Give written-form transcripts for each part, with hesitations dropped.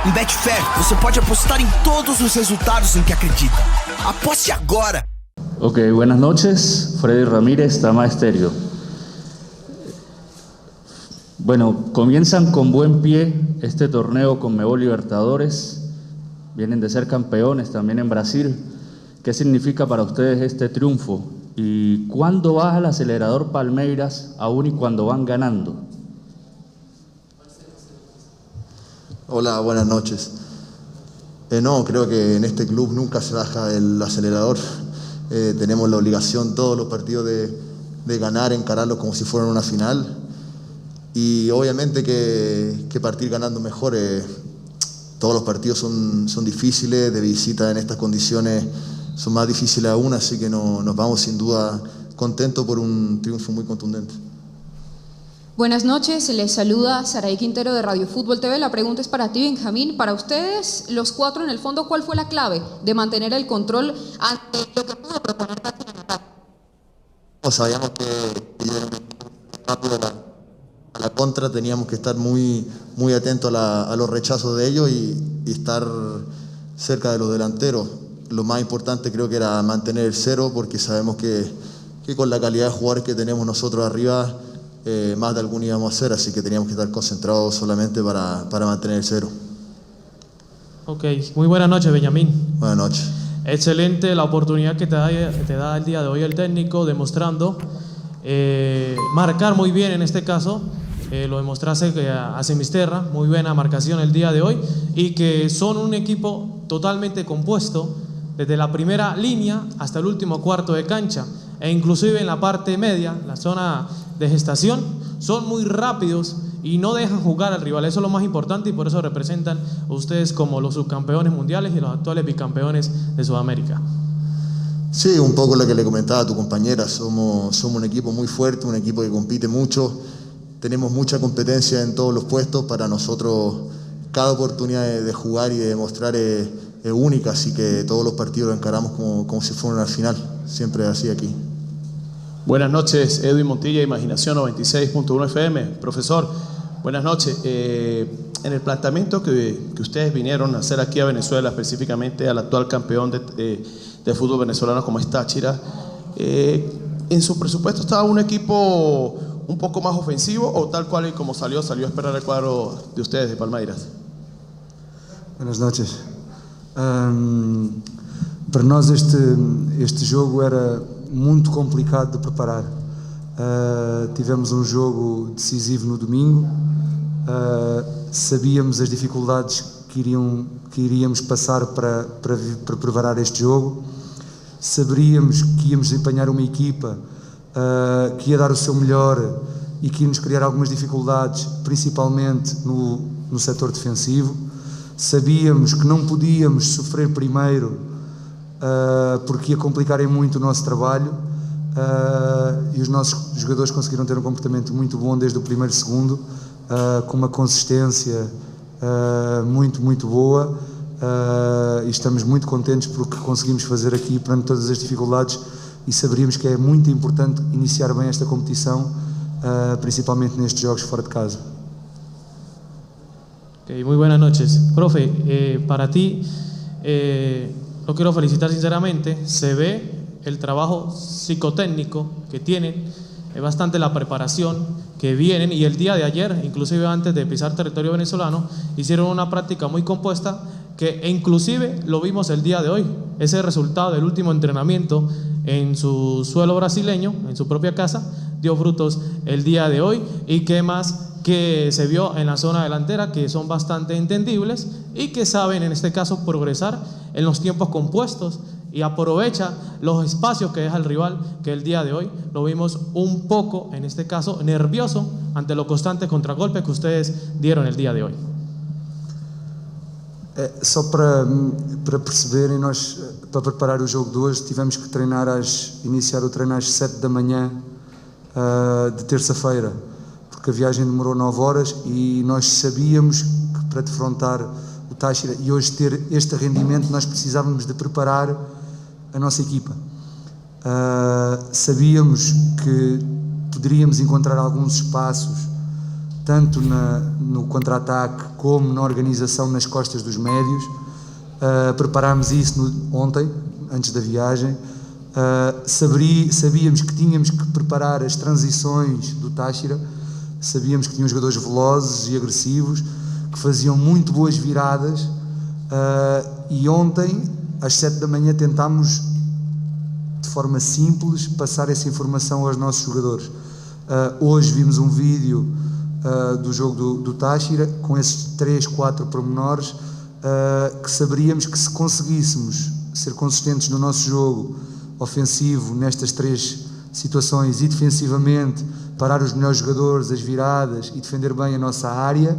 Em Betfair, você pode apostar em todos os resultados em que acredita. Aposte agora! Ok, buenas noches. Freddy Ramírez, Tama Estéreo. Bueno, comienzan con buen pie este torneo Conmebol Libertadores. Vienen de ser campeones también en Brasil. ¿Qué significa para ustedes este triunfo? ¿Y cuándo baja el acelerador Palmeiras, aún y cuando van ganando? Hola, buenas noches. No, creo que en este club nunca se baja el acelerador. Tenemos la obligación todos los partidos de ganar, encararlos como si fueran una final. Y obviamente que partir ganando mejor. Todos los partidos son difíciles, de visita en estas condiciones son más difíciles aún, así que nos vamos sin duda contentos por un triunfo muy contundente. Buenas noches, les saluda Saraí Quintero de Radio Fútbol TV. La pregunta es para ti, Benjamín. Para ustedes, los cuatro en el fondo, ¿cuál fue la clave de mantener el control ante lo que pudo proponer Racing en ataque? Sabíamos que a la contra teníamos que estar muy atentos a los rechazos de ellos y estar cerca de los delanteros. Lo más importante creo que era mantener el cero, porque sabemos que con la calidad de jugadores que tenemos nosotros arriba, más de algún íbamos a hacer, así que teníamos que estar concentrados solamente para mantener el cero. Ok, muy buenas noches, Benjamín. Buenas noches. Excelente la oportunidad que te da el día de hoy el técnico, demostrando marcar muy bien en este caso. Lo demostraste a Semisterra, muy buena marcación el día de hoy, y que son un equipo totalmente compuesto desde la primera línea hasta el último cuarto de cancha, e inclusive en la parte media, la zona de gestación, son muy rápidos y no dejan jugar al rival. Eso es lo más importante, y por eso representan ustedes como los subcampeones mundiales y los actuales bicampeones de Sudamérica. Sí, un poco lo que le comentaba a tu compañera, somos un equipo muy fuerte, un equipo que compite mucho. Tenemos mucha competencia en todos los puestos. Para nosotros cada oportunidad de jugar y de demostrar es única, así que todos los partidos los encaramos como si fuera una final, siempre así aquí. Buenas noches, Edwin Montilla, Imaginación 96.1 FM. Profesor, buenas noches. En el planteamiento que ustedes vinieron a hacer aquí a Venezuela, específicamente al actual campeón de fútbol venezolano como es Táchira, en su presupuesto estaba un equipo un poco más ofensivo, o tal cual y como salió a esperar el cuadro de ustedes de Palmeiras? Buenas noches. Para nós este jogo era muito complicado de preparar. Tivemos um jogo decisivo no domingo, sabíamos as dificuldades que iríamos passar para preparar este jogo, saberíamos que íamos desempenhar uma equipa que ia dar o seu melhor e que ia nos criar algumas dificuldades, principalmente no setor defensivo. Sabíamos que não podíamos sofrer primeiro, porque ia complicar muito o nosso trabalho, e os nossos jogadores conseguiram ter um comportamento muito bom desde o primeiro segundo, com uma consistência muito boa, e estamos muito contentes porque conseguimos fazer aqui perante todas as dificuldades, e saberíamos que é muito importante iniciar bem esta competição, principalmente nestes jogos fora de casa. Okay, muy buenas noches. Profe, para ti, lo quiero felicitar sinceramente. Se ve el trabajo psicotécnico que tienen, es bastante la preparación que vienen, y el día de ayer, inclusive antes de pisar territorio venezolano, hicieron una práctica muy compuesta que inclusive lo vimos el día de hoy. Ese resultado del último entrenamiento en su suelo brasileño, en su propia casa, dio frutos el día de hoy, y qué más que se vio en la zona delantera, que son bastante entendibles y que saben en este caso progresar en los tiempos compuestos, y aprovecha los espacios que deja el rival, que el día de hoy lo vimos un poco, en este caso, nervioso ante los constantes contragolpes que ustedes dieron el día de hoy. Só para perceberem, nós, para preparar o jogo de hoje, tivemos que iniciar o treino às 7 da manhã de terça-feira, porque a viagem demorou 9 horas, e nós sabíamos que para defrontar o Táchira e hoje ter este rendimento, nós precisávamos de preparar a nossa equipa. Sabíamos que poderíamos encontrar alguns espaços tanto no contra-ataque como na organização nas costas dos médios. Preparámos isso ontem, antes da viagem. Sabíamos que tínhamos que preparar as transições do Táchira, sabíamos que tinham jogadores velozes e agressivos, que faziam muito boas viradas, e ontem, às 7 da manhã, tentámos, de forma simples, passar essa informação aos nossos jogadores. Hoje vimos um vídeo do jogo do Táchira, com esses 3, 4 pormenores, que saberíamos que, se conseguíssemos ser consistentes no nosso jogo ofensivo nestas 3 situações e defensivamente parar os melhores jogadores, as viradas e defender bem a nossa área,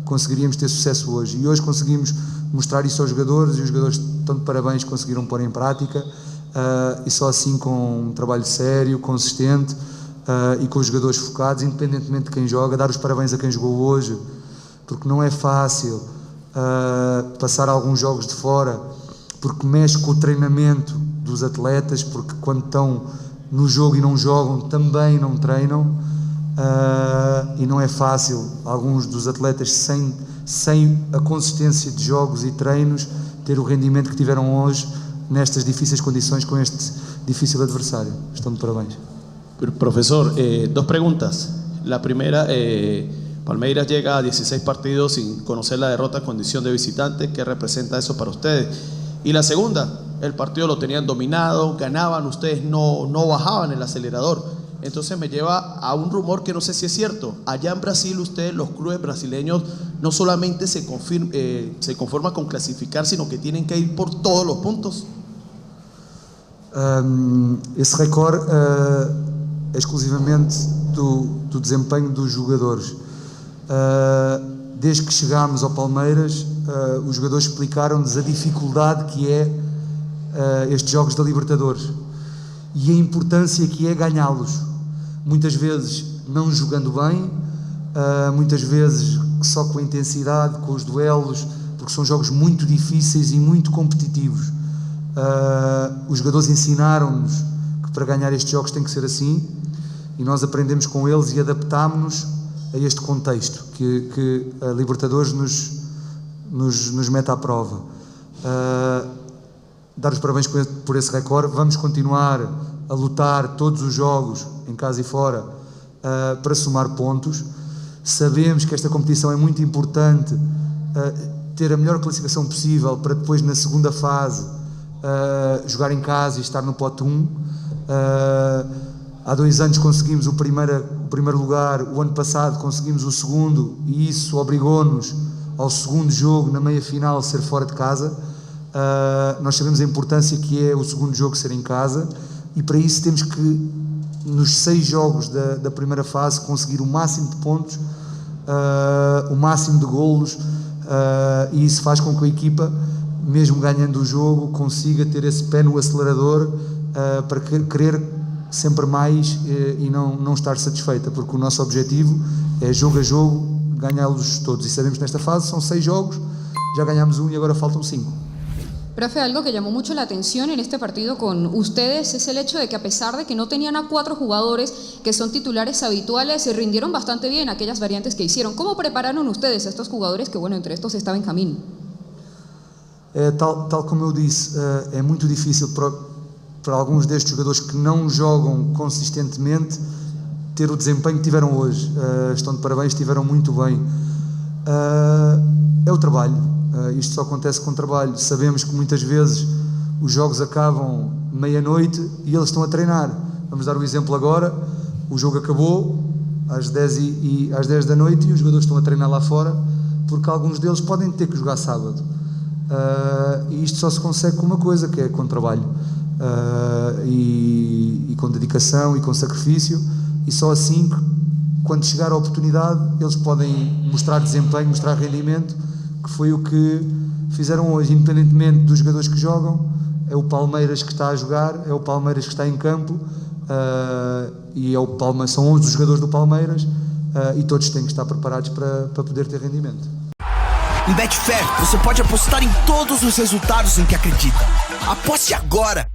conseguiríamos ter sucesso hoje. E hoje conseguimos mostrar isso aos jogadores, e os jogadores estão de parabéns, conseguiram pôr em prática, e só assim, com um trabalho sério, consistente, e com os jogadores focados, independentemente de quem joga. Dar os parabéns a quem jogou hoje, porque não é fácil passar alguns jogos de fora, porque mexe com o treinamento dos atletas, porque quando estão no jogo e não jogam, também não treinam, e não é fácil alguns dos atletas, sem a consistência de jogos e treinos, ter o rendimento que tiveram hoje nestas difíceis condições, com este difícil adversário. Estão de parabéns. Profesor, 2 preguntas. La primera, Palmeiras llega a 16 partidos sin conocer la derrota en condición de visitante. ¿Qué representa eso para ustedes? Y la segunda, el partido lo tenían dominado, ganaban, ustedes no bajaban el acelerador. Entonces me lleva a un rumor que no sé si es cierto. Allá en Brasil, ustedes, los clubes brasileños, no solamente se conforman con clasificar, sino que tienen que ir por todos los puntos. Esse recorde é exclusivamente do desempenho dos jogadores. Desde que chegámos ao Palmeiras, os jogadores explicaram-nos a dificuldade que é estes jogos da Libertadores e a importância que é ganhá-los. Muitas vezes não jogando bem, muitas vezes só com a intensidade, com os duelos, porque são jogos muito difíceis e muito competitivos. Os jogadores ensinaram-nos que para ganhar estes jogos tem que ser assim, e nós aprendemos com eles e adaptámos-nos a este contexto que a Libertadores nos mete à prova. Dar os parabéns por esse recorde. Vamos continuar a lutar todos os jogos, em casa e fora, para somar pontos. Sabemos que esta competição é muito importante, ter a melhor classificação possível para depois, na segunda fase, jogar em casa e estar no pote 1. Há 2 anos conseguimos o primeiro lugar, o ano passado conseguimos o segundo, e isso obrigou-nos ao segundo jogo, na meia-final, ser fora de casa. Nós sabemos a importância que é o segundo jogo ser em casa, e para isso temos que, nos 6 jogos da primeira fase, conseguir o máximo de pontos, o máximo de golos, e isso faz com que a equipa, mesmo ganhando o jogo, consiga ter esse pé no acelerador, para querer sempre mais e não estar satisfeita, porque o nosso objetivo é, jogo a jogo, ganhá-los todos. E sabemos que nesta fase são 6 jogos, ya ganhamos 1 y ahora faltan 5. Profe, algo que llamó mucho la atención en este partido con ustedes es el hecho de que, a pesar de que no tenían a 4 jugadores que son titulares habituales, se rindieron bastante bien aquellas variantes que hicieron. ¿Cómo prepararon ustedes a estos jugadores, que bueno, entre estos está Benjamín? Tal como eu disse, é muito difícil para alguns destes jogadores que não jogam consistentemente ter o desempenho que tiveram hoje. Estão de parabéns, estiveram muito bem. É o trabalho, isto só acontece com trabalho. Sabemos que muitas vezes os jogos acabam meia-noite e eles estão a treinar. Vamos dar um exemplo agora: o jogo acabou às 10 da noite e os jogadores estão a treinar lá fora, porque alguns deles podem ter que jogar sábado. E isto só se consegue com uma coisa, que é com trabalho. E com dedicação e com sacrifício, e só assim, quando chegar a oportunidade, eles podem mostrar desempenho, mostrar rendimento, que foi o que fizeram hoje. Independentemente dos jogadores que jogam, é o Palmeiras que está a jogar, é o Palmeiras que está em campo, e são 11 os jogadores do Palmeiras, e todos têm que estar preparados para poder ter rendimento. Em Betfair, você pode apostar em todos os resultados em que acredita. Aposte agora!